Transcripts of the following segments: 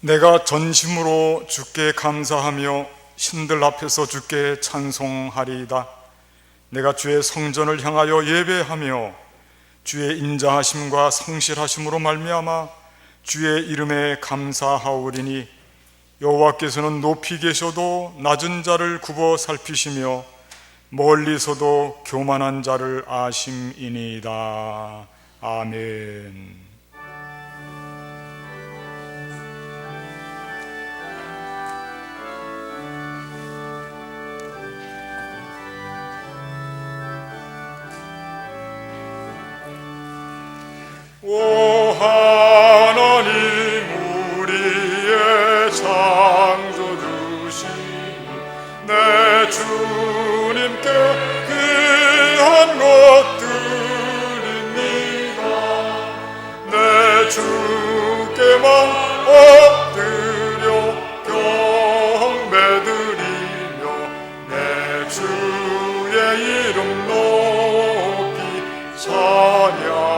내가 전심으로 주께 감사하며 신들 앞에서 주께 찬송하리이다. 내가 주의 성전을 향하여 예배하며 주의 인자하심과 성실하심으로 말미암아 주의 이름에 감사하오리니, 여호와께서는 높이 계셔도 낮은 자를 굽어 살피시며 멀리서도 교만한 자를 아심이니이다. 아멘. 오 하나님, 우리의 창조주시니 내 주님께 귀한 것들입니다. 내 주께만 엎드려 경배드리며 내 주의 이름 높이 찬양.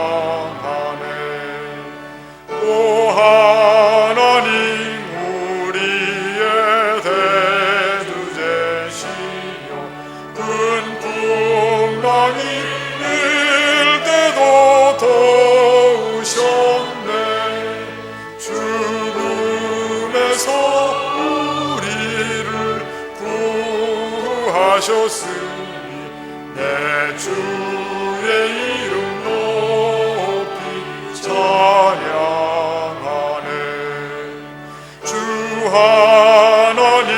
오 하나님, 우리의 대주제시며 큰 풍랑이 일 때도 도우셨네. 죽음에서 우리를 구하셨으니 내 주의 이름 높이 찬양. 하나님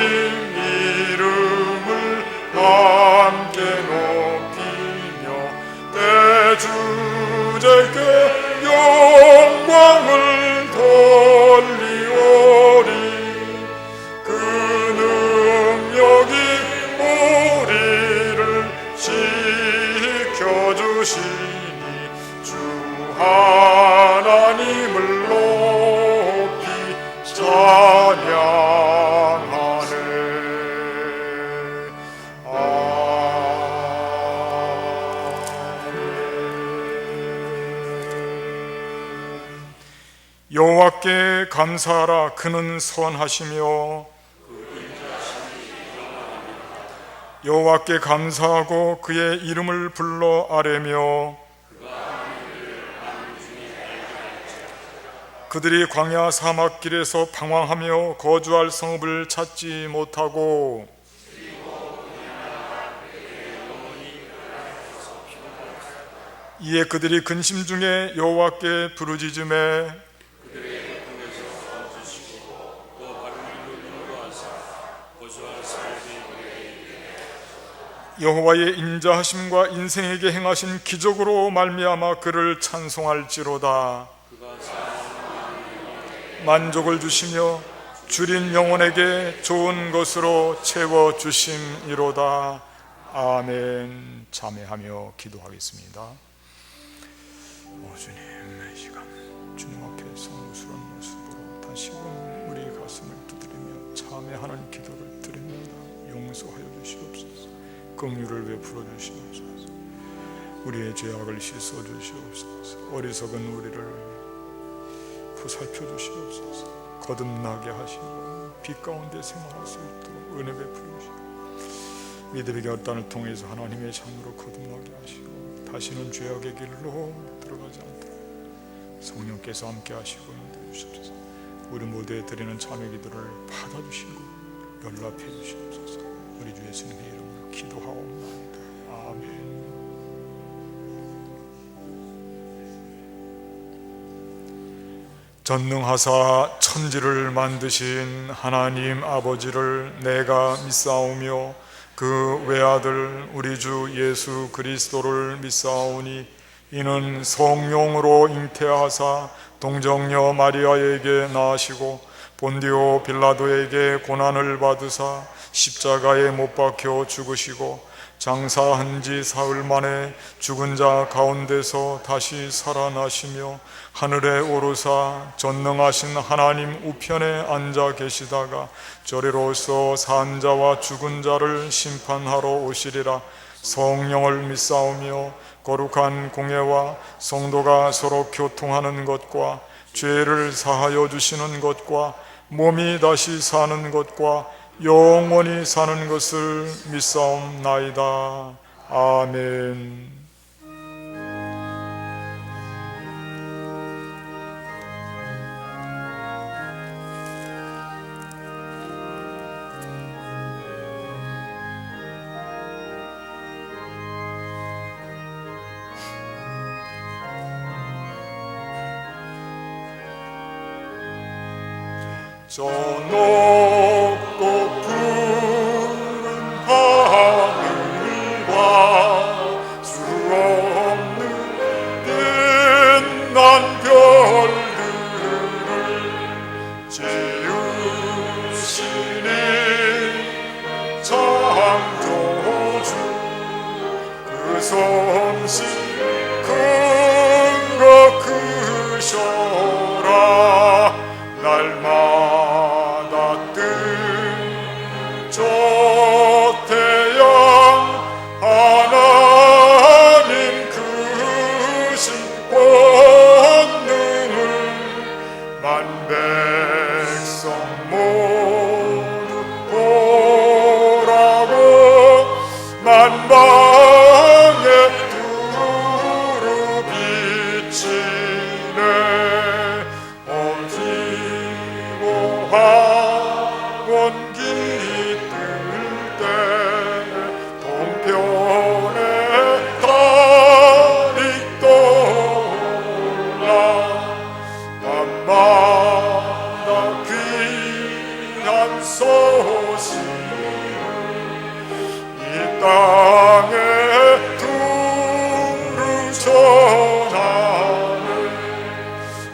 이름을 함께 높이며 대주제께 영광을 돌리오리. 그 능력이 우리를 지켜주시니 주 하나님을 높이 찬양하네. 여호와께 감사하라. 그는 선하시며 여호와께 감사하고 그의 이름을 불러 아뢰며 그들이 광야 사막길에서 방황하며 거주할 성읍을 찾지 못하고 이에 그들이 근심 중에 여호와께 부르짖음에 여호와의 인자하심과 인생에게 행하신 기적으로 말미암아 그를 찬송할지로다. 만족을 주시며 줄인 영혼에게 좋은 것으로 채워주심이로다. 아멘. 참회하며 기도하겠습니다. 주님, 이 시간 주님 앞에 성스러운 모습으로 다시금 우리 가슴을 두드리며 참회하는 기도를 드립니다. 용서하여 주시옵소서. 긍휼을 베풀어 주시옵소서. 우리의 죄악을 씻어 주시옵소서. 어리석은 우리를 보살펴 주시옵소서. 거듭나게 하시고 빛 가운데 생활할 수 있도록 은혜 베풀어 주시고 믿음의 결단을 통해서 하나님의 자녀로 거듭나게 하시고 다시는 죄악의 길로 들어가지 않도록 성령께서 함께 하시고 인도해 주시옵소서. 우리 모두에 드리는 참회 기도를 받아주시고 연락해 주시옵소서. 우리 주 예수님의 이름으로 기도하옵나이다. 아멘. 전능하사 천지를 만드신 하나님 아버지를 내가 믿사오며 그 외아들 우리 주 예수 그리스도를 믿사오니 이는 성령으로 잉태하사 동정녀 마리아에게 나시고 본디오 빌라도에게 고난을 받으사 십자가에 못 박혀 죽으시고 장사한 지 사흘 만에 죽은 자 가운데서 다시 살아나시며 하늘에 오르사 전능하신 하나님 우편에 앉아 계시다가 저리로서 산 자와 죽은 자를 심판하러 오시리라. 성령을 믿사오며 거룩한 공예와 성도가 서로 교통하는 것과 죄를 사하여 주시는 것과 몸이 다시 사는 것과 영원히 사는 것을 믿사옵나이다. 아멘. 저 높고 푸른 하늘과 수 없는 빛난 별들을 지으시니 창조주 그 솜씨 큰 거 크셔라. 날마다 저 태양 하나님 크신 권능을 만백성 모두 보라고 만방에 두루 비치네. 원기 뜰 때 동편에 달이 떠올라 밤마다 귀한 소식을 이 땅에 두루 전하네.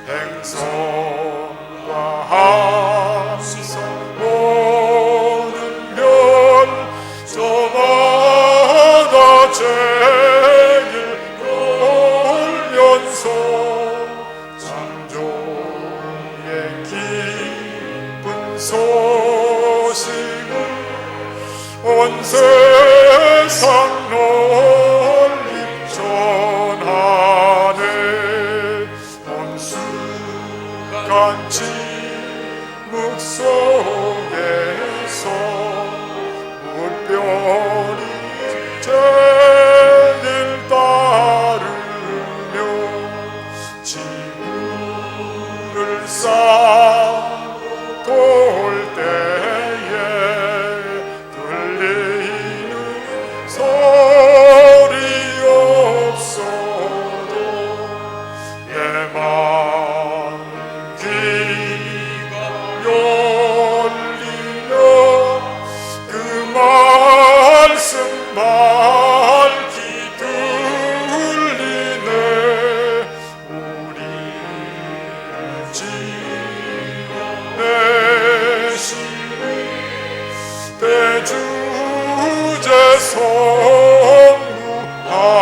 행성과 함성 모든 별 저마다 제길 돌면서 창조의 기쁜 소식을 온 세상 널리 전하네. 온순간 침묵 속에서 물별이 제일 따르며 지구를 쌓고 돌 때에 들리는 소리 없어도 내 마음 귀가 열리며 그 말씀 밝히 들리네. 우리를 지내시는 대주제 성부 하나님.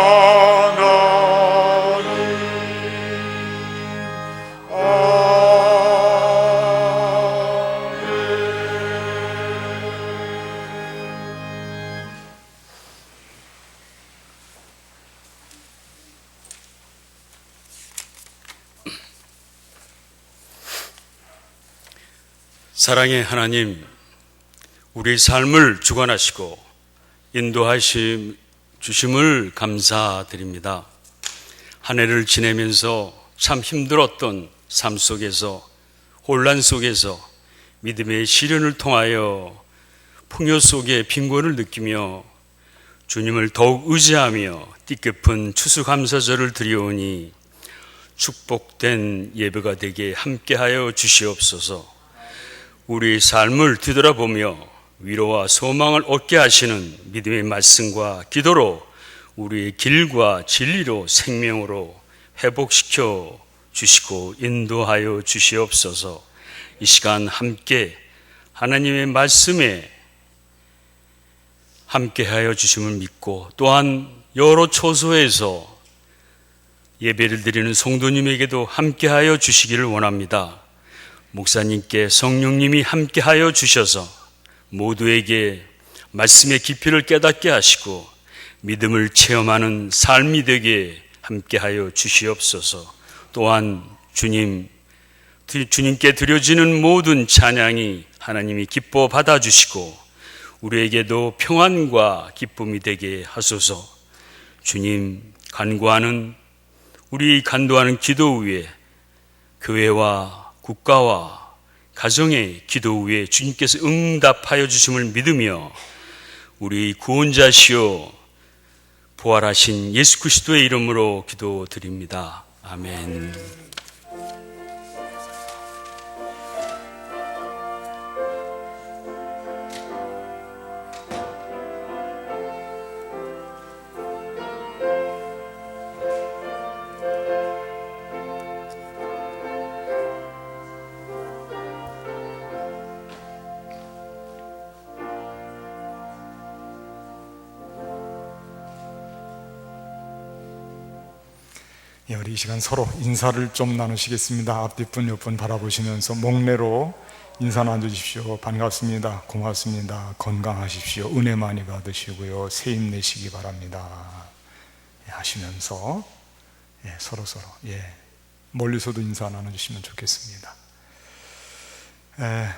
사랑의 하나님, 우리 삶을 주관하시고 인도하심 주심을 감사드립니다. 한 해를 지내면서 참 힘들었던 삶 속에서, 혼란 속에서 믿음의 시련을 통하여 풍요 속에 빈곤을 느끼며 주님을 더욱 의지하며 뜻깊은 추수감사절을 드리오니 축복된 예배가 되게 함께하여 주시옵소서. 우리 삶을 뒤돌아보며 위로와 소망을 얻게 하시는 믿음의 말씀과 기도로 우리의 길과 진리로 생명으로 회복시켜 주시고 인도하여 주시옵소서. 이 시간 함께 하나님의 말씀에 함께하여 주심을 믿고 또한 여러 초소에서 예배를 드리는 성도님에게도 함께하여 주시기를 원합니다. 목사님께 성령님이 함께하여 주셔서 모두에게 말씀의 깊이를 깨닫게 하시고 믿음을 체험하는 삶이 되게 함께하여 주시옵소서. 또한 주님 주님께 드려지는 모든 찬양이 하나님이 기뻐 받아주시고 우리에게도 평안과 기쁨이 되게 하소서. 주님, 우리 간구하는 기도 위에 교회와 국가와 가정의 기도 위에 주님께서 응답하여 주심을 믿으며 우리 구원자시오 부활하신 예수 그리스도의 이름으로 기도드립니다. 아멘. 우리 이 시간 서로 인사를 좀 나누시겠습니다. 앞뒷분 옆분 바라보시면서 목례로 인사 나누십시오. 반갑습니다. 고맙습니다. 건강하십시오. 은혜 많이 받으시고요. 새 힘내시기 바랍니다. 하시면서 서로 멀리서도 인사 나눠주시면 좋겠습니다.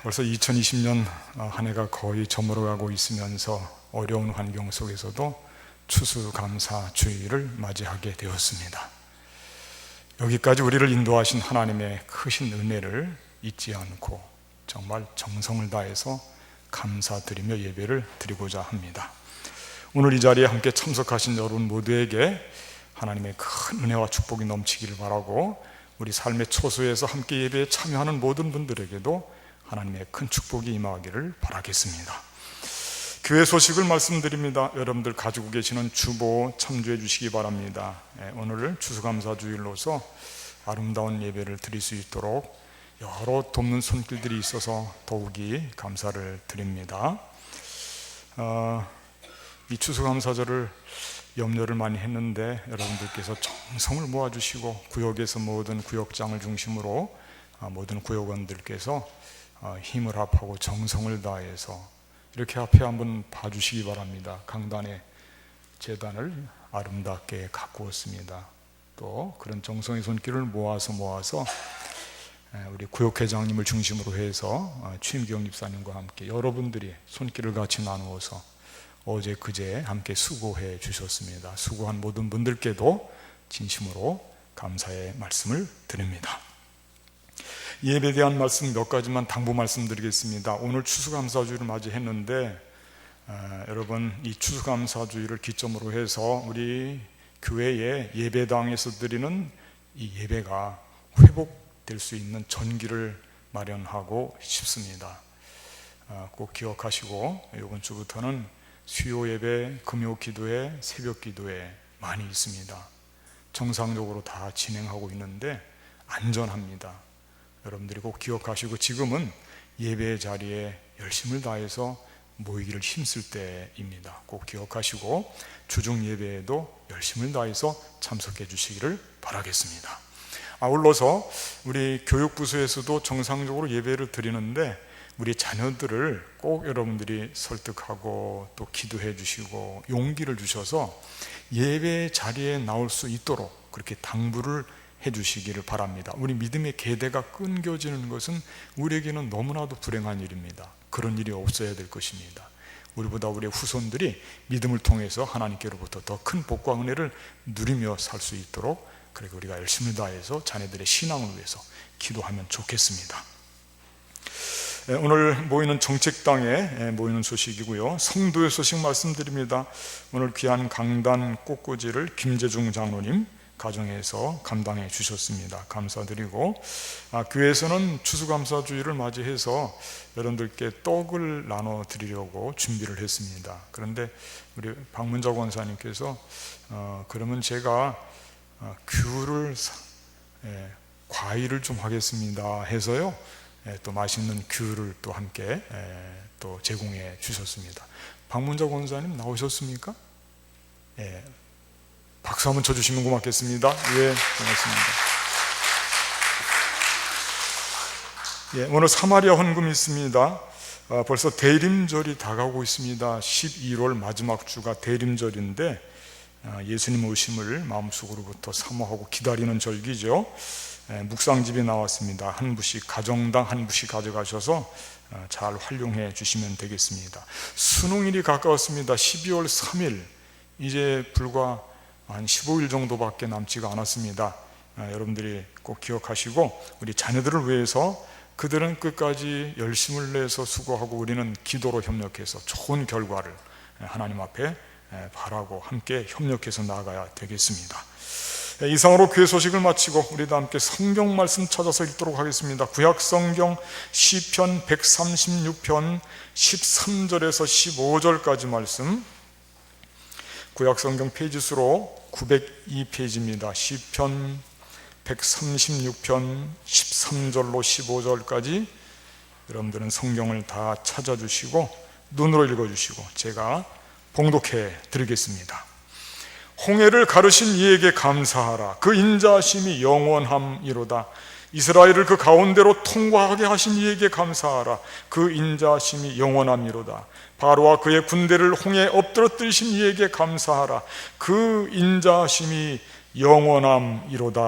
벌써 2020년 한 해가 거의 저물어가고 있으면서 어려운 환경 속에서도 추수감사 주일을 맞이하게 되었습니다. 여기까지 우리를 인도하신 하나님의 크신 은혜를 잊지 않고 정말 정성을 다해서 감사드리며 예배를 드리고자 합니다. 오늘 이 자리에 함께 참석하신 여러분 모두에게 하나님의 큰 은혜와 축복이 넘치기를 바라고 우리 삶의 초소에서 함께 예배에 참여하는 모든 분들에게도 하나님의 큰 축복이 임하기를 바라겠습니다. 교회 소식을 말씀드립니다. 여러분들 가지고 계시는 주보 참조해 주시기 바랍니다. 오늘 추수감사주일로서 아름다운 예배를 드릴 수 있도록 여러 돕는 손길들이 있어서 더욱이 감사를 드립니다. 이 추수감사절을 염려를 많이 했는데 여러분들께서 정성을 모아주시고 구역에서 모든 구역장을 중심으로 모든 구역원들께서 힘을 합하고 정성을 다해서 이렇게 앞에 한번 봐주시기 바랍니다. 강단의 제단을 아름답게 가꾸었습니다. 또 그런 정성의 손길을 모아서 우리 구역회장님을 중심으로 해서 추임경 집사님과 함께 여러분들이 손길을 같이 나누어서 어제 그제 함께 수고해 주셨습니다. 수고한 모든 분들께도 진심으로 감사의 말씀을 드립니다. 예배에 대한 말씀 몇 가지만 당부 말씀드리겠습니다. 오늘 추수감사주일을 맞이했는데 여러분 이 추수감사주일을 기점으로 해서 우리 교회의 예배당에서 드리는 이 예배가 회복될 수 있는 전기를 마련하고 싶습니다. 꼭 기억하시고 이번 주부터는 수요 예배, 금요 기도회, 새벽 기도회 많이 있습니다. 정상적으로 다 진행하고 있는데 안전합니다. 여러분들이 꼭 기억하시고 지금은 예배 자리에 열심을 다해서 모이기를 힘쓸 때입니다. 꼭 기억하시고 주중 예배에도 열심을 다해서 참석해 주시기를 바라겠습니다. 아울러서 우리 교육부서에서도 정상적으로 예배를 드리는데 우리 자녀들을 꼭 여러분들이 설득하고 또 기도해 주시고 용기를 주셔서 예배 자리에 나올 수 있도록 그렇게 당부를 해 주시기를 바랍니다. 우리 믿음의 계대가 끊겨지는 것은 우리에게는 너무나도 불행한 일입니다. 그런 일이 없어야 될 것입니다. 우리보다 우리의 후손들이 믿음을 통해서 하나님께로부터 더 큰 복과 은혜를 누리며 살 수 있도록 그리고 우리가 열심을 다해서 자녀들의 신앙을 위해서 기도하면 좋겠습니다. 오늘 모이는 정책당에 모이는 소식이고요. 성도의 소식 말씀드립니다. 오늘 귀한 강단 꽃꽂이를 김재중 장로님 가정에서 감당해 주셨습니다. 감사드리고 교회에서는 추수감사주일을 맞이해서 여러분들께 떡을 나눠 드리려고 준비를 했습니다. 그런데 우리 박문자 권사님께서 그러면 제가 귤을 과일을 좀 하겠습니다 해서요. 또 맛있는 귤을 또 함께 또 제공해 주셨습니다. 박문자 권사님 나오셨습니까? 박수 한번 쳐주시면 고맙겠습니다. 고맙습니다. 오늘 사마리아 헌금이 있습니다. 벌써 대림절이 다가오고 있습니다. 12월 마지막 주가 대림절인데 예수님 오심을 마음속으로부터 사모하고 기다리는 절기죠. 묵상집이 나왔습니다. 한 부씩, 가정당 한 부씩 가져가셔서 잘 활용해 주시면 되겠습니다. 수능일이 가까웠습니다. 12월 3일, 이제 불과 한 15일 정도밖에 남지가 않았습니다. 여러분들이 꼭 기억하시고, 우리 자녀들을 위해서 그들은 끝까지 열심을 내서 수고하고 우리는 기도로 협력해서 좋은 결과를 하나님 앞에 바라고 함께 협력해서 나아가야 되겠습니다. 이상으로 교회 소식을 마치고 우리도 함께 성경 말씀 찾아서 읽도록 하겠습니다. 구약 성경 시편 136편 13절에서 15절까지 말씀, 구약 성경 페이지 수로 902페이지입니다. 시편 136편 13절로 15절까지 여러분들은 성경을 다 찾아주시고 눈으로 읽어주시고 제가 봉독해 드리겠습니다. 홍해를 가르신 이에게 감사하라. 그 인자하심이 영원함이로다. 이스라엘을 그 가운데로 통과하게 하신 이에게 감사하라. 그 인자하심이 영원함이로다. 바로와 그의 군대를 홍해에 엎드러뜨리신 이에게 감사하라. 그 인자하심이 영원함이로다.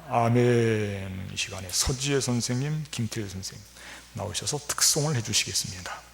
아멘. 이 시간에 서지혜 선생님, 김태일 선생님 나오셔서 특송을 해주시겠습니다.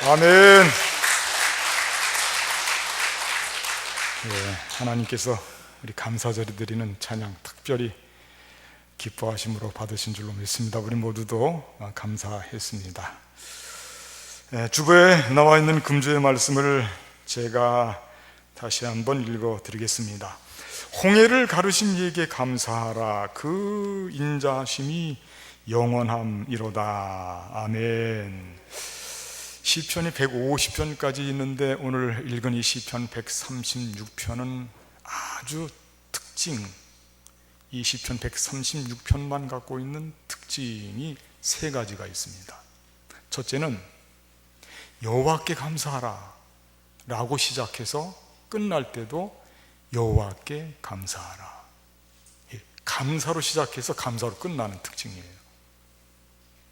아멘. 하나님께서 우리 감사절에 드리는 찬양 특별히 기뻐하심으로 받으신 줄로 믿습니다. 우리 모두도 감사했습니다. 주보에 나와 있는 금주의 말씀을 제가 다시 한번 읽어드리겠습니다. 홍해를 가르신 이에게 감사하라. 그 인자하심이 영원함이로다. 아멘. 시편이 150편까지 있는데 오늘 읽은 이 시편 136편은 아주 특징, 이 시편 136편만 갖고 있는 특징이 세 가지가 있습니다. 첫째는 여호와께 감사하라 라고 시작해서 끝날 때도 여호와께 감사하라. 감사로 시작해서 감사로 끝나는 특징이에요.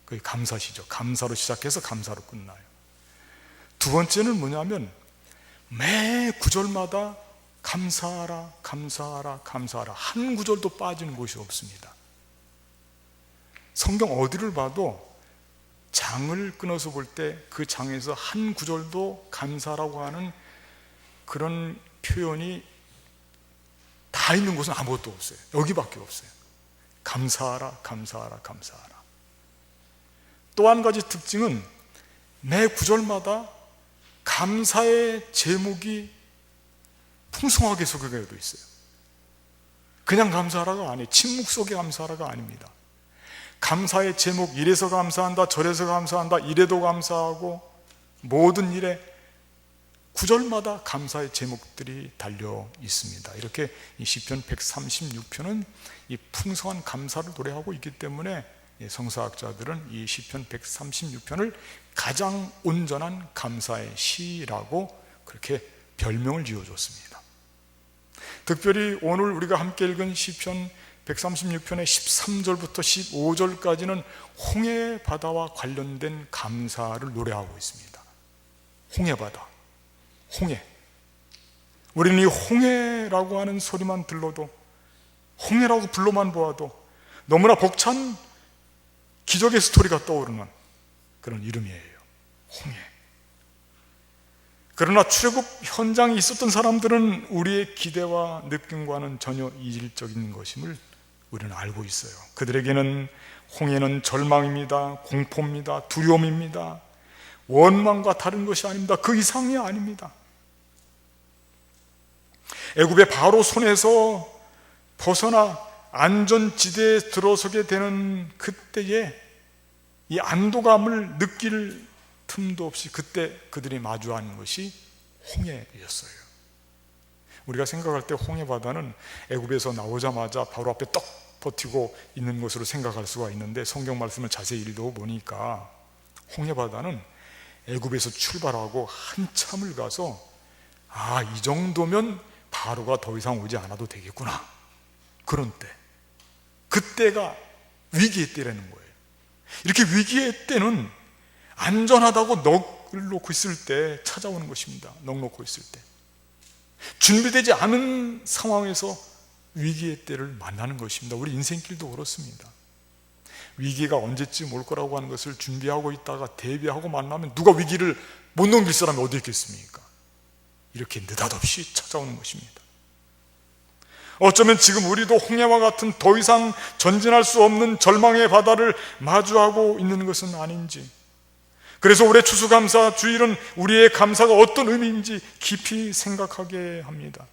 그게 감사시죠. 감사로 시작해서 감사로 끝나요. 두 번째는 뭐냐면 매 구절마다 감사하라, 감사하라, 감사하라. 한 구절도 빠지는 곳이 없습니다. 성경 어디를 봐도 장을 끊어서 볼 때 그 장에서 한 구절도 감사라고 하는 그런 표현이 단 가 있는 곳은 아무것도 없어요. 여기밖에 없어요. 감사하라, 감사하라, 감사하라. 또 한 가지 특징은 매 구절마다 감사의 제목이 풍성하게 소개가 되어 있어요. 그냥 감사하라가 아니에요. 침묵 속에 감사하라가 아닙니다. 감사의 제목, 이래서 감사한다, 저래서 감사한다, 이래도 감사하고, 모든 일에 구절마다 감사의 제목들이 달려 있습니다. 이렇게 이 시편 136편은 이 풍성한 감사를 노래하고 있기 때문에 성서학자들은 이 시편 136편을 가장 온전한 감사의 시라고 그렇게 별명을 지어줬습니다. 특별히 오늘 우리가 함께 읽은 시편 136편의 13절부터 15절까지는 홍해 바다와 관련된 감사를 노래하고 있습니다. 홍해 바다, 홍해. 우리는 이 홍해라고 하는 소리만 들러도, 홍해라고 불러만 보아도 너무나 벅찬 기적의 스토리가 떠오르는 그런 이름이에요. 홍해. 그러나 출애굽 현장에 있었던 사람들은 우리의 기대와 느낌과는 전혀 이질적인 것임을 우리는 알고 있어요. 그들에게는 홍해는 절망입니다, 공포입니다, 두려움입니다, 원망과 다른 것이 아닙니다. 그 이상이 아닙니다. 애굽의 바로 손에서 벗어나 안전지대에 들어서게 되는 그때에 이 안도감을 느낄 틈도 없이 그때 그들이 마주하는 것이 홍해였어요. 우리가 생각할 때 홍해 바다는 애굽에서 나오자마자 바로 앞에 떡 버티고 있는 것으로 생각할 수가 있는데, 성경 말씀을 자세히 읽어보니까 홍해 바다는 애굽에서 출발하고 한참을 가서 이 정도면 바로가 더 이상 오지 않아도 되겠구나, 그런 때, 그때가 위기의 때라는 거예요. 이렇게 위기의 때는 안전하다고 넋을 놓고 있을 때 찾아오는 것입니다. 넋 놓고 있을 때, 준비되지 않은 상황에서 위기의 때를 만나는 것입니다. 우리 인생길도 그렇습니다. 위기가 언제쯤 올 거라고 하는 것을 준비하고 있다가 대비하고 만나면 누가 위기를 못 넘길 사람이 어디 있겠습니까? 이렇게 느닷없이 찾아오는 것입니다. 어쩌면 지금 우리도 홍해와 같은 더 이상 전진할 수 없는 절망의 바다를 마주하고 있는 것은 아닌지, 그래서 올해 추수감사 주일은 우리의 감사가 어떤 의미인지 깊이 생각하게 합니다.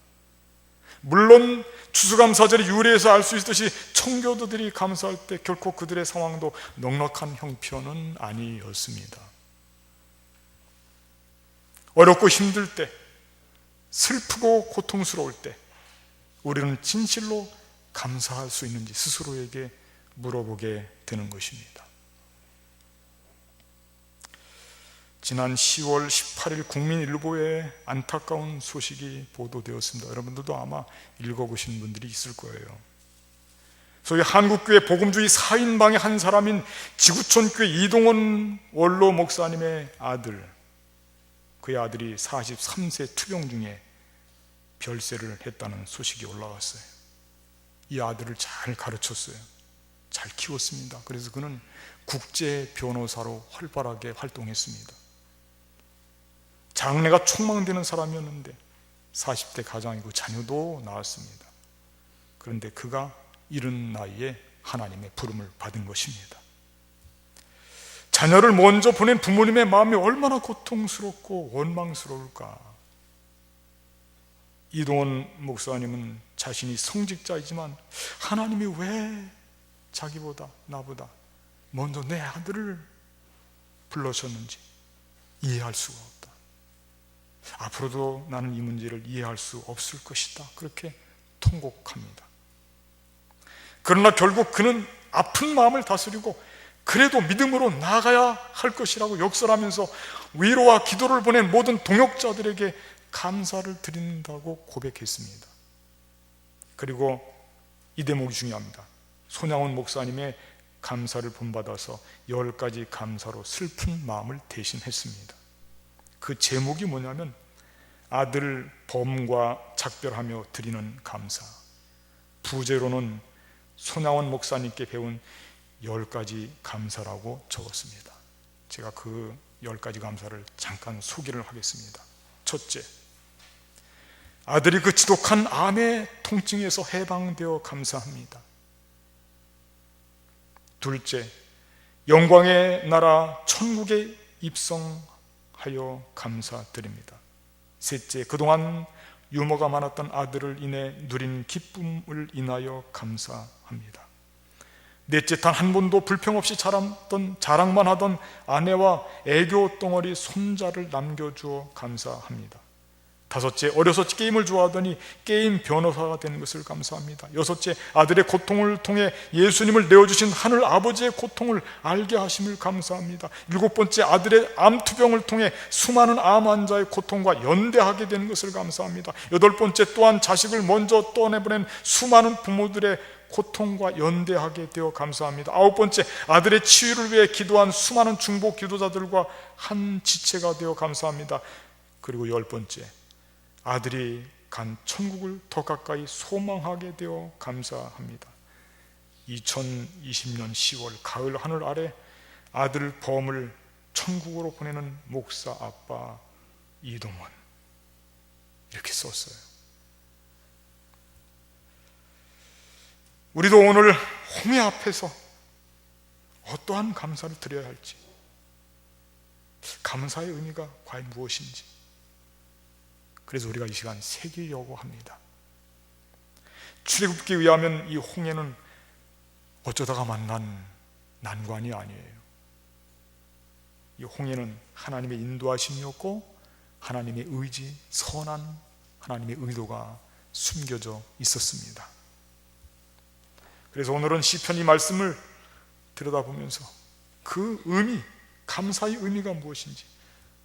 물론 추수감사절이 유래해서 알 수 있듯이 청교도들이 감사할 때 결코 그들의 상황도 넉넉한 형편은 아니었습니다. 어렵고 힘들 때, 슬프고 고통스러울 때 우리는 진실로 감사할 수 있는지 스스로에게 물어보게 되는 것입니다. 지난 10월 18일 국민일보에 안타까운 소식이 보도되었습니다. 여러분들도 아마 읽어보신 분들이 있을 거예요. 소위 한국교회 복음주의 4인방의 한 사람인 지구촌교회 이동원 원로 목사님의 아들, 그의 아들이 43세 투병 중에 별세를 했다는 소식이 올라왔어요. 이 아들을 잘 가르쳤어요. 잘 키웠습니다. 그래서 그는 국제 변호사로 활발하게 활동했습니다. 장래가 촉망되는 사람이었는데 40대 가장이고 자녀도 낳았습니다. 그런데 그가 이른 나이에 하나님의 부름을 받은 것입니다. 자녀를 먼저 보낸 부모님의 마음이 얼마나 고통스럽고 원망스러울까. 이동원 목사님은 자신이 성직자이지만 하나님이 왜 자기보다 나보다 먼저 내 아들을 불러셨는지 이해할 수가 없다. 앞으로도 나는 이 문제를 이해할 수 없을 것이다, 그렇게 통곡합니다. 그러나 결국 그는 아픈 마음을 다스리고 그래도 믿음으로 나아가야 할 것이라고 역설하면서 위로와 기도를 보낸 모든 동역자들에게 감사를 드린다고 고백했습니다. 그리고 이 대목이 중요합니다. 손양원 목사님의 감사를 본받아서 10가지 감사로 슬픈 마음을 대신했습니다. 그 제목이 뭐냐면 아들 범과 작별하며 드리는 감사, 부제로는 손양원 목사님께 배운 10가지 감사라고 적었습니다. 제가 그 10가지 감사를 잠깐 소개를 하겠습니다. 첫째, 아들이 그 지독한 암에 통증에서 해방되어 감사합니다. 둘째, 영광의 나라 천국에 입성하여 감사드립니다. 셋째, 그동안 유머가 많았던 아들을 인해 누린 기쁨을 인하여 감사합니다. 넷째, 단 한 번도 불평 없이 자랑만 하던 아내와 애교 덩어리 손자를 남겨주어 감사합니다. 다섯째, 어려서 게임을 좋아하더니 게임 변호사가 된 것을 감사합니다. 여섯째, 아들의 고통을 통해 예수님을 내어주신 하늘 아버지의 고통을 알게 하심을 감사합니다. 일곱 번째, 아들의 암투병을 통해 수많은 암 환자의 고통과 연대하게 된 것을 감사합니다. 여덟 번째, 또한 자식을 먼저 떠내보낸 수많은 부모들의 고통과 연대하게 되어 감사합니다. 아홉 번째, 아들의 치유를 위해 기도한 수많은 중보 기도자들과 한 지체가 되어 감사합니다. 그리고 열 번째, 아들이 간 천국을 더 가까이 소망하게 되어 감사합니다. 2020년 10월 가을 하늘 아래 아들 범을 천국으로 보내는 목사 아빠 이동원, 이렇게 썼어요. 우리도 오늘 홍해 앞에서 어떠한 감사를 드려야 할지, 감사의 의미가 과연 무엇인지, 그래서 우리가 이 시간 새기려고 합니다. 출애굽기에 의하면 이 홍해는 어쩌다가 만난 난관이 아니에요. 이 홍해는 하나님의 인도하심이었고 하나님의 의지, 선한 하나님의 의도가 숨겨져 있었습니다. 그래서 오늘은 시편 이 말씀을 들여다보면서 그 의미, 감사의 의미가 무엇인지,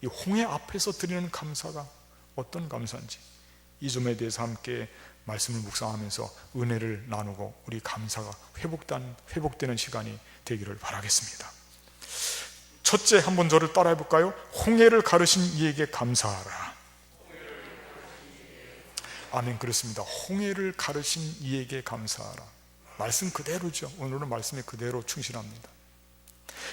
이 홍해 앞에서 드리는 감사가 어떤 감사인지, 이 점에 대해서 함께 말씀을 묵상하면서 은혜를 나누고 우리 감사가 회복되는 시간이 되기를 바라겠습니다. 첫째, 한번 저를 따라해 볼까요? 홍해를 가르신 이에게 감사하라. 아멘. 그렇습니다. 홍해를 가르신 이에게 감사하라. 말씀 그대로죠. 오늘은 말씀에 그대로 충실합니다.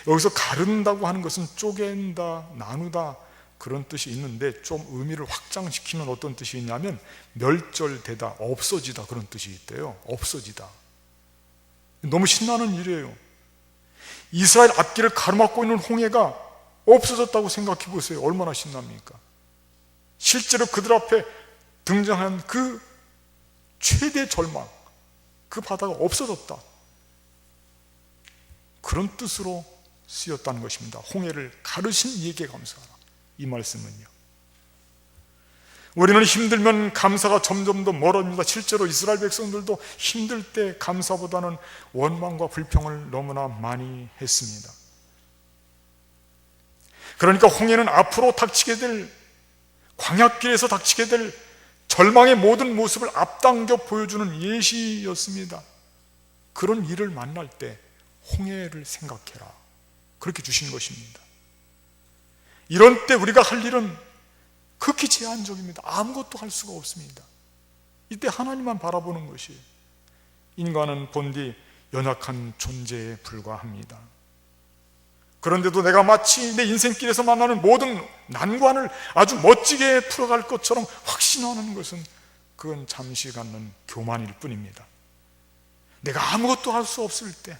여기서 가른다고 하는 것은 쪼갠다, 나누다, 그런 뜻이 있는데 좀 의미를 확장시키면 어떤 뜻이 있냐면 멸절되다, 없어지다, 그런 뜻이 있대요. 없어지다. 너무 신나는 일이에요. 이스라엘 앞길을 가로막고 있는 홍해가 없어졌다고 생각해 보세요. 얼마나 신납니까? 실제로 그들 앞에 등장한 그 최대 절망, 그 바다가 없어졌다, 그런 뜻으로 쓰였다는 것입니다. 홍해를 가르신 이에게 감사하라. 이 말씀은요, 우리는 힘들면 감사가 점점 더 멀어집니다. 실제로 이스라엘 백성들도 힘들 때 감사보다는 원망과 불평을 너무나 많이 했습니다. 그러니까 홍해는 앞으로 닥치게 될, 광야길에서 닥치게 될 절망의 모든 모습을 앞당겨 보여주는 예시였습니다. 그런 일을 만날 때 홍해를 생각해라, 그렇게 주신 것입니다. 이런 때 우리가 할 일은 극히 제한적입니다. 아무것도 할 수가 없습니다. 이때 하나님만 바라보는 것이에요. 인간은 본디 연약한 존재에 불과합니다. 그런데도 내가 마치 내 인생길에서 만나는 모든 난관을 아주 멋지게 풀어갈 것처럼 확신하는 것은 그건 잠시 갖는 교만일 뿐입니다. 내가 아무것도 할 수 없을 때,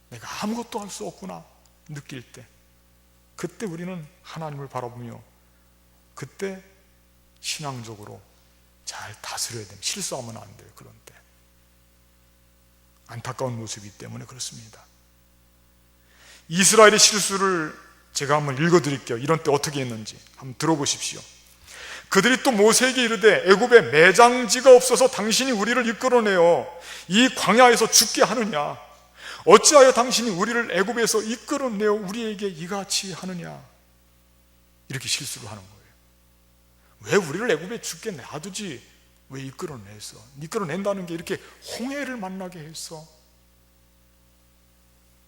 내가 아무것도 할 수 없구나 느낄 때, 그때 우리는 하나님을 바라보며 그때 신앙적으로 잘 다스려야 됩니다. 실수하면 안 돼요. 그런 때 안타까운 모습이기 때문에 그렇습니다. 이스라엘의 실수를 제가 한번 읽어드릴게요. 이런 때 어떻게 했는지 한번 들어보십시오. 그들이 또 모세에게 이르되 애굽에 매장지가 없어서 당신이 우리를 이끌어내어 이 광야에서 죽게 하느냐? 어찌하여 당신이 우리를 애굽에서 이끌어내어 우리에게 이같이 하느냐? 이렇게 실수를 하는 거예요. 왜 우리를 애굽에 죽게 놔두지 왜 이끌어냈어? 이끌어낸다는 게 이렇게 홍해를 만나게 했어.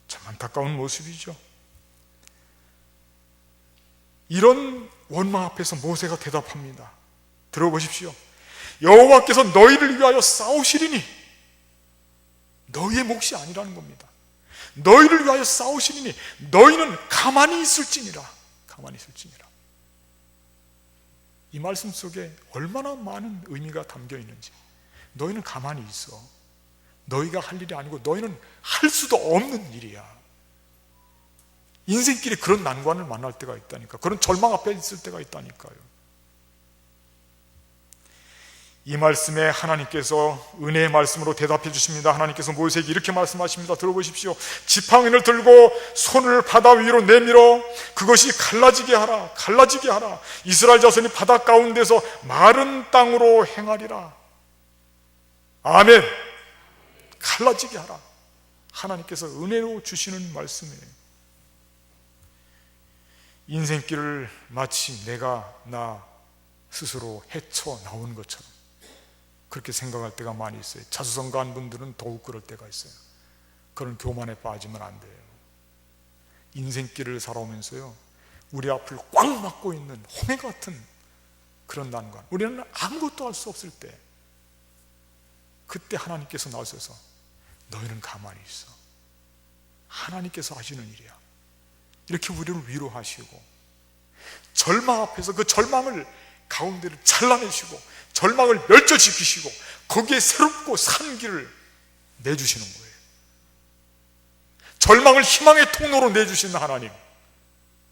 참 안타까운 모습이죠. 이런 원망 앞에서 모세가 대답합니다. 들어보십시오. 여호와께서 너희를 위하여 싸우시리니, 너희의 몫이 아니라는 겁니다. 너희를 위하여 싸우시리니 너희는 가만히 있을지니라. 가만히 있을지니라. 이 말씀 속에 얼마나 많은 의미가 담겨 있는지, 너희는 가만히 있어. 너희가 할 일이 아니고 너희는 할 수도 없는 일이야. 인생길에 그런 난관을 만날 때가 있다니까. 그런 절망 앞에 있을 때가 있다니까요. 이 말씀에 하나님께서 은혜의 말씀으로 대답해 주십니다. 하나님께서 모세에게 이렇게 말씀하십니다. 들어보십시오. 지팡이를 들고 손을 바다 위로 내밀어 그것이 갈라지게 하라. 갈라지게 하라. 이스라엘 자손이 바다 가운데서 마른 땅으로 행하리라. 아멘. 갈라지게 하라. 하나님께서 은혜로 주시는 말씀이에요. 인생길을 마치 내가 나 스스로 헤쳐 나오는 것처럼 그렇게 생각할 때가 많이 있어요. 자수성가한 분들은 더욱 그럴 때가 있어요. 그런 교만에 빠지면 안 돼요. 인생길을 살아오면서요, 우리 앞을 꽉 막고 있는 홍해 같은 그런 난관, 우리는 아무것도 할 수 없을 때, 그때 하나님께서 나오셔서 너희는 가만히 있어. 하나님께서 하시는 일이야. 이렇게 우리를 위로하시고, 절망 앞에서 그 절망을 가운데를 잘라내시고 절망을 멸절시키시고 거기에 새롭고 산 길을 내주시는 거예요. 절망을 희망의 통로로 내주시는 하나님,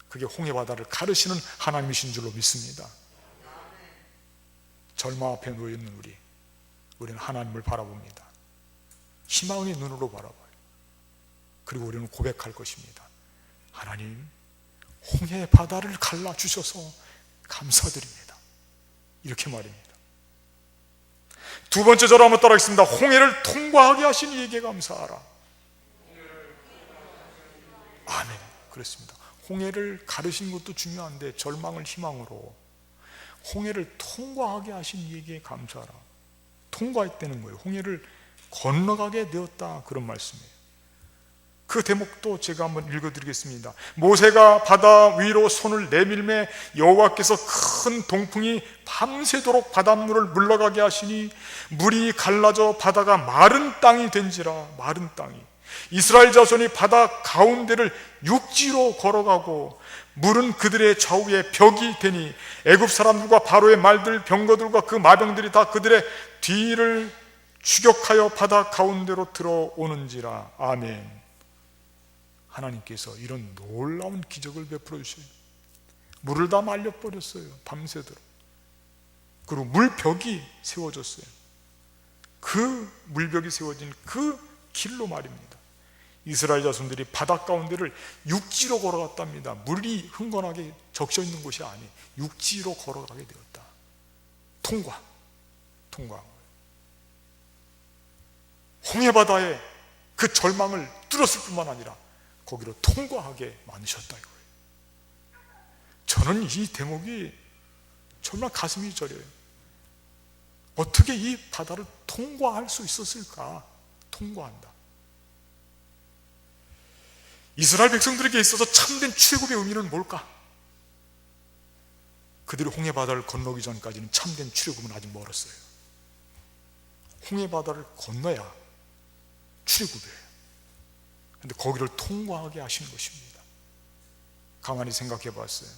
그게 홍해바다를 가르시는 하나님이신 줄로 믿습니다. 절망 앞에 놓여있는 우리는 하나님을 바라봅니다. 희망의 눈으로 바라봐요. 그리고 우리는 고백할 것입니다. 하나님, 홍해 바다를 갈라주셔서 감사드립니다. 이렇게 말입니다. 두 번째 저로 한번 따라하겠습니다. 홍해를 통과하게 하신 이에게 감사하라. 아멘. 그렇습니다. 홍해를 가르신 것도 중요한데 절망을 희망으로 홍해를 통과하게 하신 이에게 감사하라. 통과했다는 거예요. 홍해를 건너가게 되었다, 그런 말씀이에요. 그 대목도 제가 한번 읽어드리겠습니다. 모세가 바다 위로 손을 내밀매 여호와께서 큰 동풍이 밤새도록 바닷물을 물러가게 하시니 물이 갈라져 바다가 마른 땅이 된지라. 마른 땅이. 이스라엘 자손이 바다 가운데를 육지로 걸어가고 물은 그들의 좌우에 벽이 되니 애굽 사람들과 바로의 말들 병거들과 그 마병들이 다 그들의 뒤를 추격하여 바다 가운데로 들어오는지라. 아멘. 하나님께서 이런 놀라운 기적을 베풀어 주셔요. 물을 다 말려버렸어요. 밤새도록. 그리고 물벽이 세워졌어요. 그 물벽이 세워진 그 길로 말입니다. 이스라엘 자손들이 바다 가운데를 육지로 걸어갔답니다. 물이 흥건하게 적셔 있는 곳이 아니, 육지로 걸어가게 되었다. 통과. 홍해바다에 그 절망을 뚫었을 뿐만 아니라 거기로 통과하게 만드셨다 이거예요. 저는 이 대목이 정말 가슴이 저려요. 어떻게 이 바다를 통과할 수 있었을까? 통과한다. 이스라엘 백성들에게 있어서 참된 출애굽의 의미는 뭘까? 그들이 홍해바다를 건너기 전까지는 참된 출애굽은 아직 멀었어요. 홍해바다를 건너야 출애굽이에요. 근데 거기를 통과하게 하신 것입니다. 가만히 생각해 봤어요.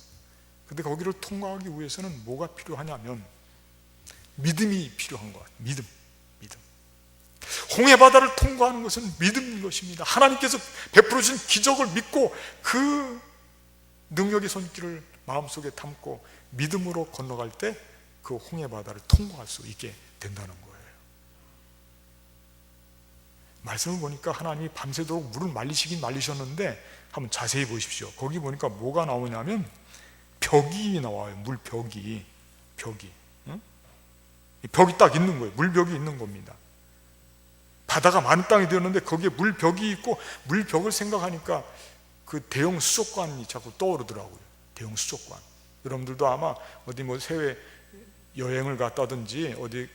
근데 거기를 통과하기 위해서는 뭐가 필요하냐면 믿음이 필요한 것 같아요. 믿음. 홍해바다를 통과하는 것은 믿음인 것입니다. 하나님께서 베풀어 주신 기적을 믿고 그 능력의 손길을 마음속에 담고 믿음으로 건너갈 때 그 홍해바다를 통과할 수 있게 된다는 거예요. 말씀을 보니까 하나님이 밤새도록 물을 말리시긴 말리셨는데 한번 자세히 보십시오. 거기 보니까 뭐가 나오냐면 벽이 나와요. 물벽이. 응? 벽이 딱 있는 거예요. 물벽이 있는 겁니다. 바다가 많은 땅이 되었는데 거기에 물벽이 있고, 물벽을 생각하니까 그 대형 수족관이 자꾸 떠오르더라고요. 대형 수족관. 여러분들도 아마 어디 뭐 해외 여행을 갔다든지 어디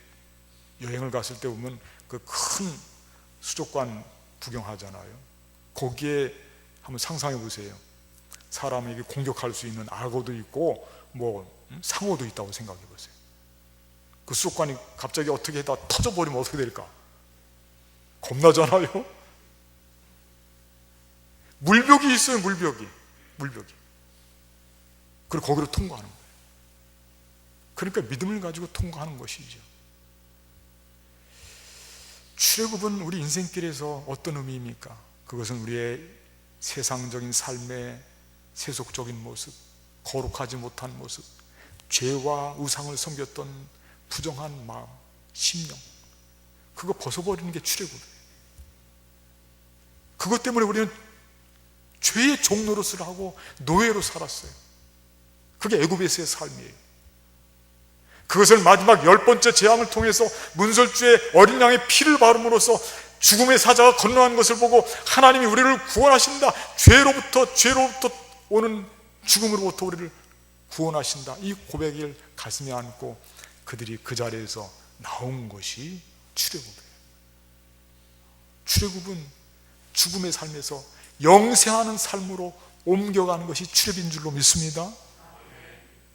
여행을 갔을 때 보면 그 큰 수족관 구경하잖아요. 거기에 한번 상상해 보세요. 사람에게 공격할 수 있는 악어도 있고 뭐 상어도 있다고 생각해 보세요. 그 수족관이 갑자기 어떻게 다 터져버리면 어떻게 될까? 겁나잖아요. 물벽이 있어요. 물벽이. 그리고 거기로 통과하는 거예요. 그러니까 믿음을 가지고 통과하는 것이죠. 출애굽은 우리 인생길에서 어떤 의미입니까? 그것은 우리의 세상적인 삶의 세속적인 모습, 거룩하지 못한 모습, 죄와 우상을 섬겼던 부정한 마음, 심령, 그거 벗어버리는 게 출애굽이에요. 그것 때문에 우리는 죄의 종노릇을 하고 노예로 살았어요. 그게 애굽에서의 삶이에요. 그것을 마지막 10번째 재앙을 통해서 문설주의 어린 양의 피를 바름으로써 죽음의 사자가 건너간 것을 보고 하나님이 우리를 구원하신다, 죄로부터 오는 죽음으로부터 우리를 구원하신다, 이 고백을 가슴에 안고 그들이 그 자리에서 나온 것이 출애굽이에요. 출애굽은 죽음의 삶에서 영생하는 삶으로 옮겨가는 것이 출애굽인 줄로 믿습니다.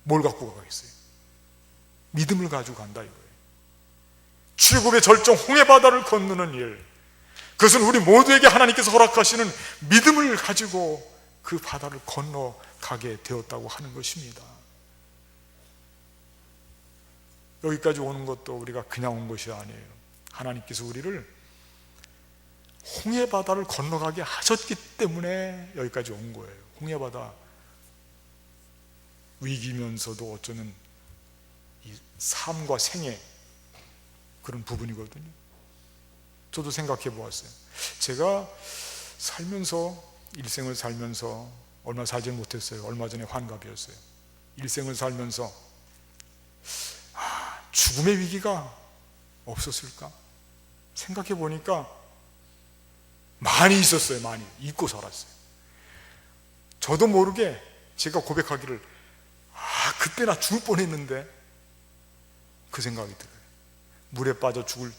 뭘 갖고 가겠어요? 믿음을 가지고 간다 이거예요. 출애굽의 절정 홍해바다를 건너는 일, 그것은 우리 모두에게 하나님께서 허락하시는 믿음을 가지고 그 바다를 건너가게 되었다고 하는 것입니다. 여기까지 오는 것도 우리가 그냥 온 것이 아니에요. 하나님께서 우리를 홍해바다를 건너가게 하셨기 때문에 여기까지 온 거예요. 홍해바다 위기면서도 어쩌면 이 삶과 생애 그런 부분이거든요. 저도 생각해 보았어요. 제가 살면서, 일생을 살면서, 얼마 살지 못했어요. 얼마 전에 환갑이었어요. 일생을 살면서 죽음의 위기가 없었을까? 생각해 보니까 많이 있었어요. 많이 잊고 살았어요. 저도 모르게 제가 고백하기를 그때 나 죽을 뻔했는데, 그 생각이 들어요. 물에 빠져 죽을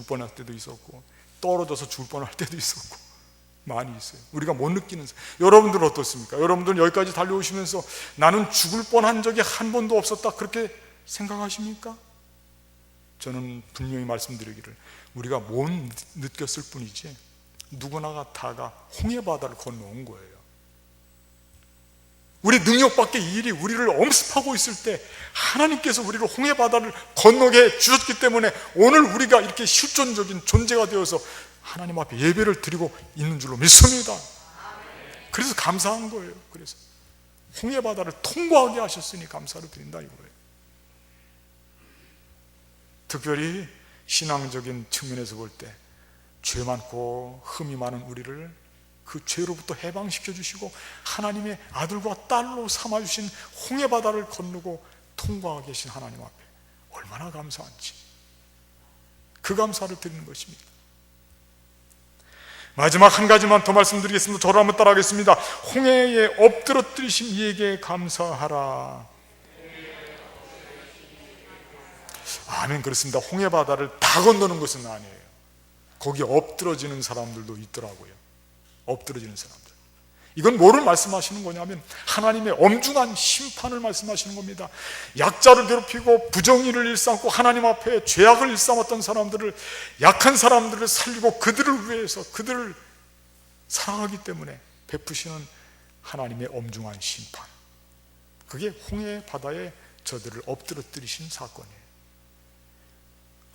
뻔할 때도 있었고, 떨어져서 죽을 뻔할 때도 있었고, 많이 있어요. 우리가 못 느끼는. 여러분들은 어떻습니까? 여러분들은 여기까지 달려오시면서 나는 죽을 뻔한 적이 한 번도 없었다, 그렇게 생각하십니까? 저는 분명히 말씀드리기를, 우리가 못 느꼈을 뿐이지 누구나가 다가 홍해바다를 건너온 거예요. 우리 능력 밖의 일이 우리를 엄습하고 있을 때 하나님께서 우리를 홍해바다를 건너게 주셨기 때문에 오늘 우리가 이렇게 실존적인 존재가 되어서 하나님 앞에 예배를 드리고 있는 줄로 믿습니다. 그래서 감사한 거예요. 그래서 홍해바다를 통과하게 하셨으니 감사를 드린다 이거예요. 특별히 신앙적인 측면에서 볼 때 죄 많고 흠이 많은 우리를 그 죄로부터 해방시켜 주시고 하나님의 아들과 딸로 삼아주신 홍해바다를 건너고 통과하고 계신 하나님 앞에 얼마나 감사한지, 그 감사를 드리는 것입니다. 마지막 한 가지만 더 말씀드리겠습니다. 저를 한번 따라하겠습니다. 홍해에 엎드러뜨리신 이에게 감사하라. 아멘. 그렇습니다. 홍해바다를 다 건너는 것은 아니에요. 거기 엎드러지는 사람들도 있더라고요. 엎드러지는 사람들. 이건 뭐를 말씀하시는 거냐면 하나님의 엄중한 심판을 말씀하시는 겁니다. 약자를 괴롭히고 부정의를 일삼고 하나님 앞에 죄악을 일삼았던 사람들을, 약한 사람들을 살리고 그들을 위해서 그들을 사랑하기 때문에 베푸시는 하나님의 엄중한 심판, 그게 홍해바다에 저들을 엎드러뜨리신 사건이에요.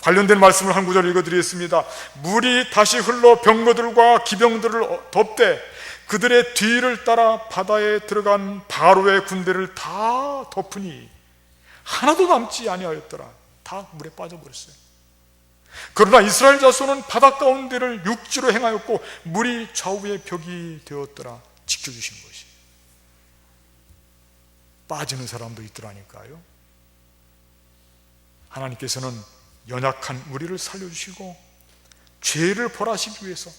관련된 말씀을 한 구절 읽어드리겠습니다. 물이 다시 흘러 병거들과 기병들을 덮되 그들의 뒤를 따라 바다에 들어간 바로의 군대를 다 덮으니 하나도 남지 아니하였더라. 다 물에 빠져버렸어요. 그러나 이스라엘 자손은 바다 가운데를 육지로 행하였고 물이 좌우의 벽이 되었더라. 지켜주신 것이. 빠지는 사람도 있더라니까요. 하나님께서는 연약한 우리를 살려주시고 죄를 벌하시기 위해서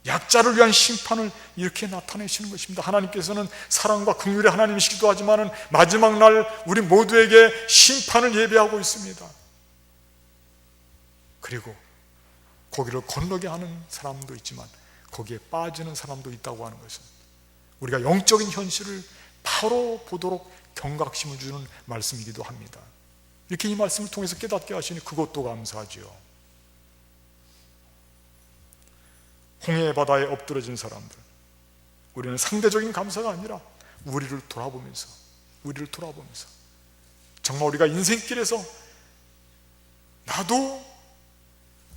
약자를 위한 심판을 이렇게 나타내시는 것입니다. 하나님께서는 사랑과 긍휼의 하나님이시기도 하지만 마지막 날 우리 모두에게 심판을 예비하고 있습니다. 그리고 거기를 건너게 하는 사람도 있지만 거기에 빠지는 사람도 있다고 하는 것은 우리가 영적인 현실을 바로 보도록 경각심을 주는 말씀이기도 합니다. 이렇게 이 말씀을 통해서 깨닫게 하시니 그것도 감사하지요. 홍해 바다에 엎드러진 사람들, 우리는 상대적인 감사가 아니라 우리를 돌아보면서 정말 우리가 인생길에서 나도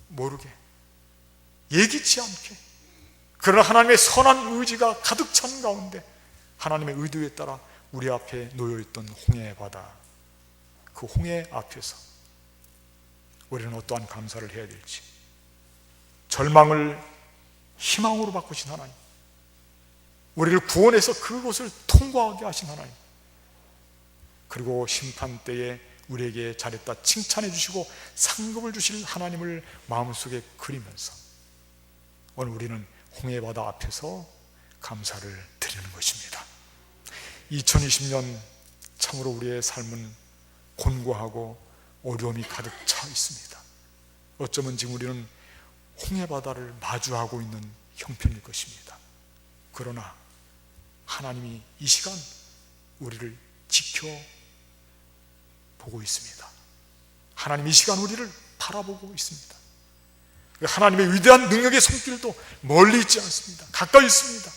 모르게 예기치 않게, 그러나 하나님의 선한 의지가 가득 찬 가운데 하나님의 의도에 따라 우리 앞에 놓여있던 홍해 바다, 그 홍해 앞에서 우리는 어떠한 감사를 해야 될지, 절망을 희망으로 바꾸신 하나님, 우리를 구원해서 그곳을 통과하게 하신 하나님, 그리고 심판 때에 우리에게 잘했다 칭찬해 주시고 상급을 주실 하나님을 마음속에 그리면서 오늘 우리는 홍해 바다 앞에서 감사를 드리는 것입니다. 2020년 참으로 우리의 삶은 곤고하고 어려움이 가득 차 있습니다. 어쩌면 지금 우리는 홍해 바다를 마주하고 있는 형편일 것입니다. 그러나 하나님이 이 시간 우리를 지켜보고 있습니다. 하나님 이 시간 우리를 바라보고 있습니다. 하나님의 위대한 능력의 손길도 멀리 있지 않습니다. 가까이 있습니다.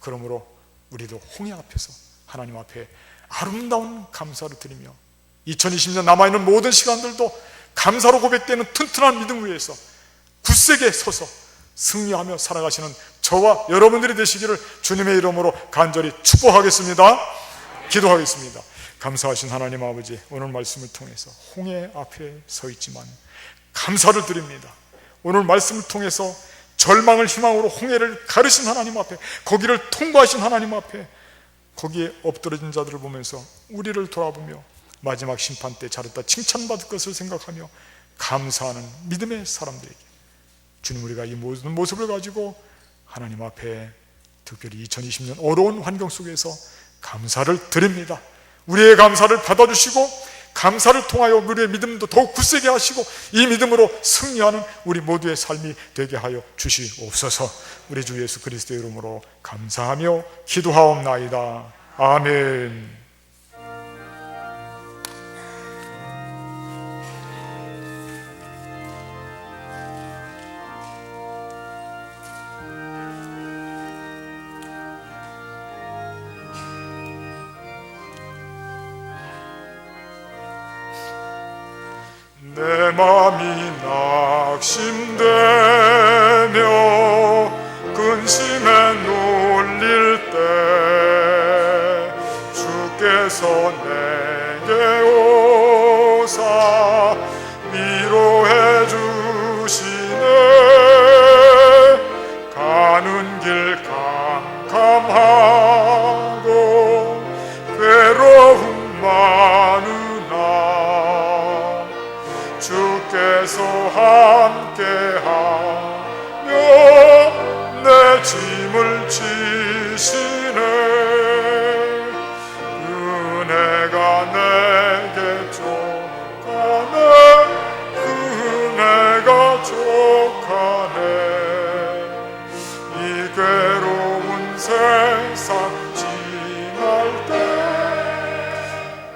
그러므로 우리도 홍해 앞에서 하나님 앞에 아름다운 감사를 드리며 2020년 남아있는 모든 시간들도 감사로 고백되는 튼튼한 믿음 위에서 굳세게 서서 승리하며 살아가시는 저와 여러분들이 되시기를 주님의 이름으로 간절히 축복하겠습니다. 기도하겠습니다. 감사하신 하나님 아버지, 오늘 말씀을 통해서 홍해 앞에 서 있지만 감사를 드립니다. 오늘 말씀을 통해서 절망을 희망으로 홍해를 가르신 하나님 앞에, 거기를 통과하신 하나님 앞에, 거기에 엎드러진 자들을 보면서 우리를 돌아보며 마지막 심판 때 잘했다 칭찬받을 것을 생각하며 감사하는 믿음의 사람들에게 주님, 우리가 이 모든 모습을 가지고 하나님 앞에 특별히 2020년 어려운 환경 속에서 감사를 드립니다. 우리의 감사를 받아주시고 감사를 통하여 우리의 믿음도 더욱 굳세게 하시고 이 믿음으로 승리하는 우리 모두의 삶이 되게 하여 주시옵소서. 우리 주 예수 그리스도의 이름으로 감사하며 기도하옵나이다. 아멘. 내 맘이 낙심되며 근심에 눌릴 때 주께서 내게 오사 위로해 주시네. 가는 길 캄캄하고 괴로움 많으나 주께서 함께하며 내 짐을 지시네. 은혜가 내게 족하네. 은혜가 족하네. 이 괴로운 세상 지날 때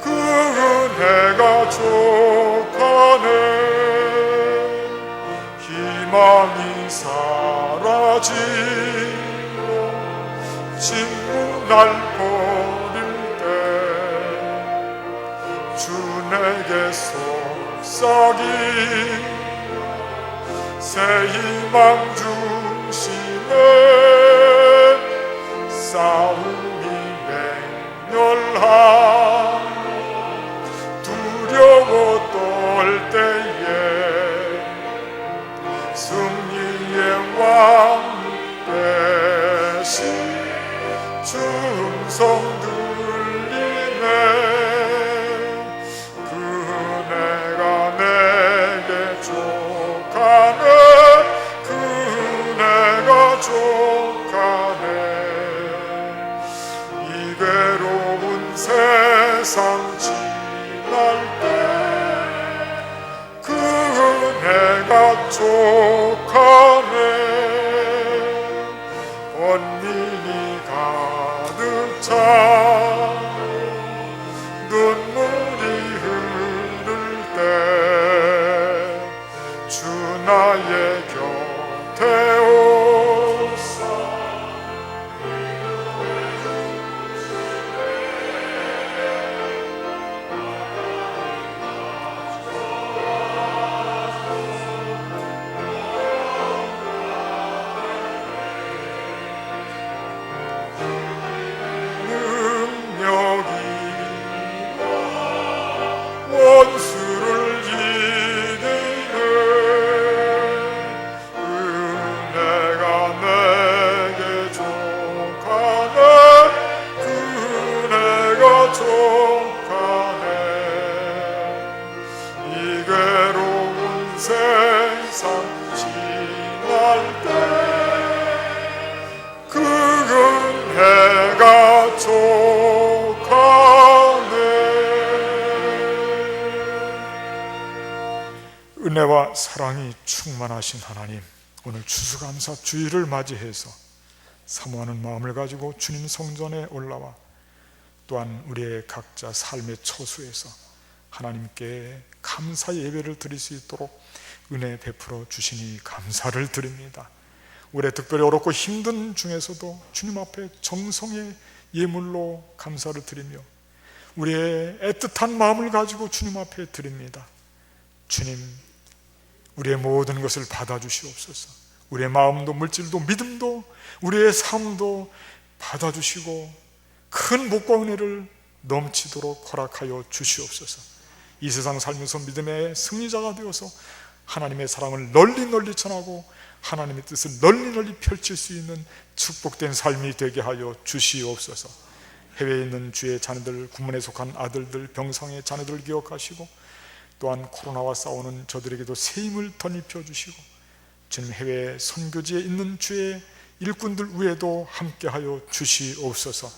그 은혜가 족하네. 희망이 사라지고 진문을 버릴 때 주 내게 속삭이 새 희망 주시네. 싸움이 맹렬하며 두려워 떨 때에 승리의 왕 되신 주 음성 들리네. 그 은혜가 내게 족하네. 그 은혜가 족하네. 이 괴로운 세상 지날 때 그 은혜가 족하네. 원민이 가득 차 눈물이 흐를 때 주 나의 곁에 오사 세상 지날 때 그 은혜가 족하네. 은혜와 사랑이 충만하신 하나님, 오늘 추수감사 주일을 맞이해서 사모하는 마음을 가지고 주님 성전에 올라와 또한 우리의 각자 삶의 처소에서 하나님께 감사 예배를 드릴 수 있도록 은혜 베풀어 주시니 감사를 드립니다. 올해 특별히 어렵고 힘든 중에서도 주님 앞에 정성의 예물로 감사를 드리며 우리의 애틋한 마음을 가지고 주님 앞에 드립니다. 주님, 우리의 모든 것을 받아주시옵소서. 우리의 마음도 물질도 믿음도 우리의 삶도 받아주시고 큰 복과 은혜를 넘치도록 허락하여 주시옵소서. 이 세상 살면서 믿음의 승리자가 되어서 하나님의 사랑을 널리 전하고 하나님의 뜻을 널리 펼칠 수 있는 축복된 삶이 되게 하여 주시옵소서. 해외에 있는 주의 자녀들, 군문에 속한 아들들, 병상의 자녀들을 기억하시고 또한 코로나와 싸우는 저들에게도 새 힘을 덧입혀 주시고 주님, 해외 선교지에 있는 주의 일꾼들 위에도 함께하여 주시옵소서.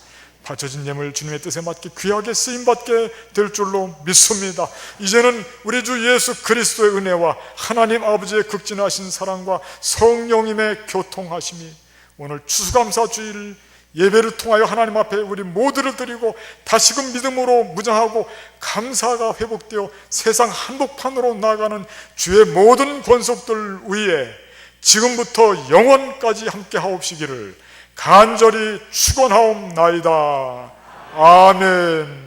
바쳐진 예물 주님의 뜻에 맞게 귀하게 쓰임받게 될 줄로 믿습니다. 이제는 우리 주 예수 그리스도의 은혜와 하나님 아버지의 극진하신 사랑과 성령님의 교통하심이 오늘 추수감사 주일 예배를 통하여 하나님 앞에 우리 모두를 드리고 다시금 믿음으로 무장하고 감사가 회복되어 세상 한복판으로 나아가는 주의 모든 권속들 위에 지금부터 영원까지 함께 하옵시기를 간절히 축원하옵나이다. 아멘.